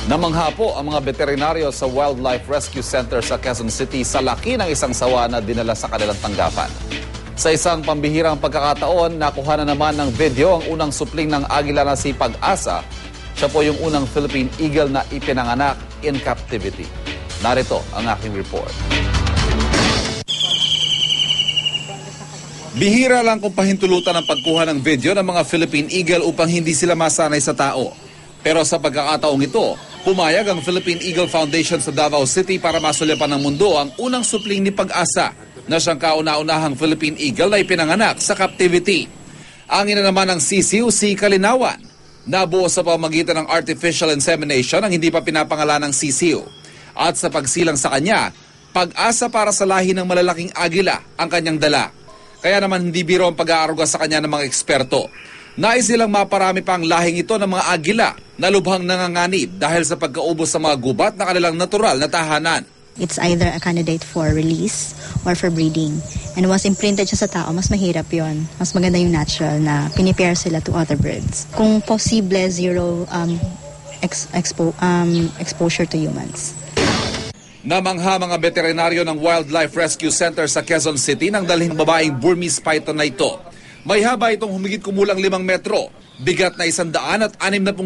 Namangha po ang mga veterinaryo sa Wildlife Rescue Center sa Quezon City sa laki ng isang sawa na dinala sa kanilang tanggapan. Sa isang pambihirang pagkakataon, nakuha na naman ng video ang unang supling ng agila na si Pag-asa. Siya po yung unang Philippine Eagle na ipinanganak in captivity. Narito ang aking report. Bihira lang kung pahintulutan ang pagkuha ng video ng mga Philippine Eagle upang hindi sila masanay sa tao. Pero sa pagkakataong ito, pumayag ang Philippine Eagle Foundation sa Davao City para masulyapan ng mundo ang unang supling ni Pag-asa na siyang kauna-unahang Philippine Eagle na ipinanganak sa captivity. Ang ina naman ng sisiw si Kalinawan. Nabuo sa pamamagitan ng artificial insemination ang hindi pa pinapangalan ng sisiw. At sa pagsilang sa kanya, Pag-asa para sa lahi ng malalaking agila ang kanyang dala. Kaya naman hindi biro ang pag-aaruga sa kanya ng mga eksperto. Nais nilang maparami pa ang lahing ito ng mga agila na lubhang nanganganib dahil sa pagkaubos sa mga gubat na kanilang natural na tahanan. It's either a candidate for release or for breeding. And once imprinted siya sa tao, mas mahirap yon. Mas maganda yung natural na pinipare sila to other birds. Kung posible, zero exposure to humans. Namangha mga veterinaryo ng Wildlife Rescue Center sa Quezon City nang dalhin babaeng Burmese python na ito. May haba itong humigit kumulang 5 metro, bigat na 160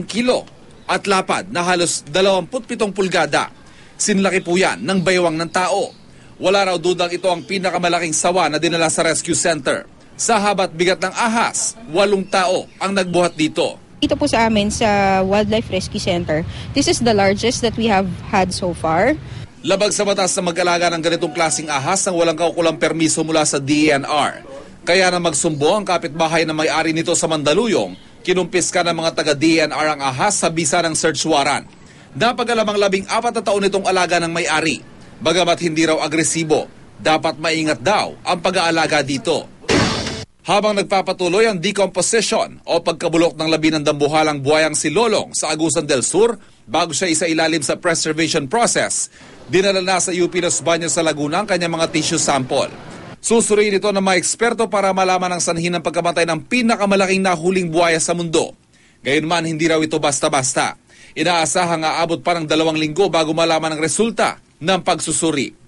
kilo at lapad na halos 27 pulgada. Sinlaki po yan ng baywang ng tao. Wala raw dudang ito ang pinakamalaking sawa na dinala sa rescue center. Sa habat bigat ng ahas, 8 tao ang nagbuhat dito. Ito po sa amin sa Wildlife Rescue Center, this is the largest that we have had so far. Labag sa batas na mag-alaga ng ganitong klaseng ahas nang walang kaukulang permiso mula sa DENR. Kaya na magsumbo ang kapitbahay na may-ari nito sa Mandaluyong, kinumpiska ng mga taga-DENR ang ahas sa bisa ng search warrant. Napag-alamang 14 na taon itong alaga ng may-ari. Bagamat hindi raw agresibo, dapat maingat daw ang pag-aalaga dito. Habang nagpapatuloy ang decomposition o pagkabulok ng labi ng dambuhalang buhayang si Lolong sa Agusan del Sur, bago siya isailalim sa preservation process, dinala na sa UP Los Baños sa Laguna ang kanyang mga tissue sample. Susuriin ito ng mga eksperto para malaman ang sanhin ng pagkamatay ng pinakamalaking nahuling buhaya sa mundo. Gayunman, hindi raw ito basta-basta. Inaasahang aabot pa ng 2 linggo bago malaman ang resulta ng pagsusuri.